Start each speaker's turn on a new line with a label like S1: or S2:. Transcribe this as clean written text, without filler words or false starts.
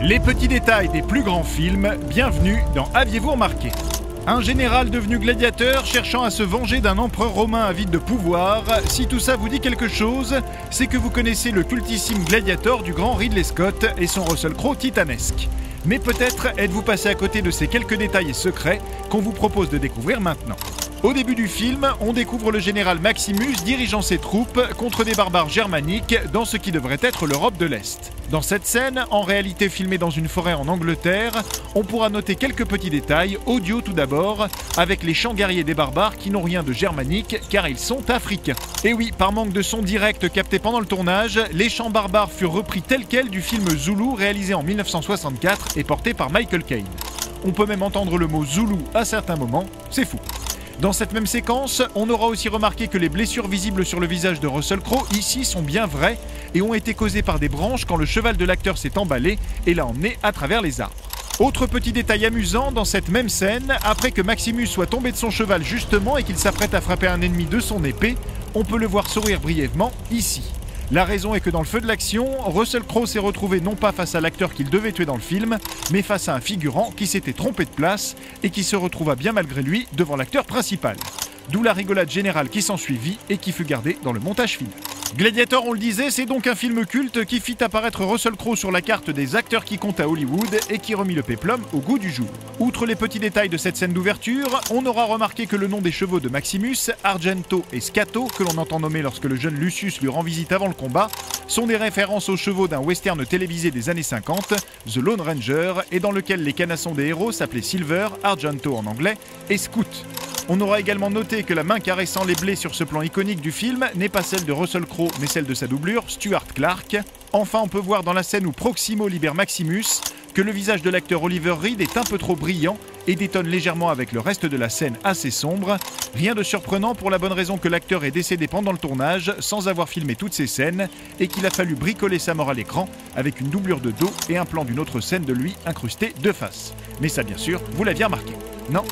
S1: Les petits détails des plus grands films, bienvenue dans Aviez-vous remarqué ? Un général devenu gladiateur cherchant à se venger d'un empereur romain avide de pouvoir, si tout ça vous dit quelque chose, c'est que vous connaissez le cultissime Gladiator du grand Ridley Scott et son Russell Crowe titanesque. Mais peut-être êtes-vous passé à côté de ces quelques détails et secrets qu'on vous propose de découvrir maintenant. Au début du film, on découvre le général Maximus dirigeant ses troupes contre des barbares germaniques dans ce qui devrait être l'Europe de l'Est. Dans cette scène, en réalité filmée dans une forêt en Angleterre, on pourra noter quelques petits détails, audio tout d'abord, avec les chants guerriers des barbares qui n'ont rien de germanique car ils sont africains. Et oui, par manque de son direct capté pendant le tournage, les chants barbares furent repris tels quels du film Zulu réalisé en 1964 et porté par Michael Caine. On peut même entendre le mot Zulu à certains moments, c'est fou. Dans cette même séquence, on aura aussi remarqué que les blessures visibles sur le visage de Russell Crowe ici sont bien vraies et ont été causées par des branches quand le cheval de l'acteur s'est emballé et l'a emmené à travers les arbres. Autre petit détail amusant, dans cette même scène, après que Maximus soit tombé de son cheval justement et qu'il s'apprête à frapper un ennemi de son épée, on peut le voir sourire brièvement ici. La raison est que dans le feu de l'action, Russell Crowe s'est retrouvé non pas face à l'acteur qu'il devait tuer dans le film, mais face à un figurant qui s'était trompé de place et qui se retrouva bien malgré lui devant l'acteur principal. D'où la rigolade générale qui s'ensuivit et qui fut gardée dans le montage final. Gladiator, on le disait, c'est donc un film culte qui fit apparaître Russell Crowe sur la carte des acteurs qui comptent à Hollywood et qui remit le péplum au goût du jour. Outre les petits détails de cette scène d'ouverture, on aura remarqué que le nom des chevaux de Maximus, Argento et Scato, que l'on entend nommer lorsque le jeune Lucius lui rend visite avant le combat, sont des références aux chevaux d'un western télévisé des années 50, The Lone Ranger, et dans lequel les canassons des héros s'appelaient Silver, Argento en anglais, et Scout. On aura également noté que la main caressant les blés sur ce plan iconique du film n'est pas celle de Russell Crowe, mais celle de sa doublure, Stuart Clark. Enfin, on peut voir dans la scène où Proximo libère Maximus que le visage de l'acteur Oliver Reed est un peu trop brillant et détonne légèrement avec le reste de la scène assez sombre. Rien de surprenant pour la bonne raison que l'acteur est décédé pendant le tournage sans avoir filmé toutes ces scènes et qu'il a fallu bricoler sa mort à l'écran avec une doublure de dos et un plan d'une autre scène de lui incrusté de face. Mais ça, bien sûr, vous l'aviez remarqué, non ?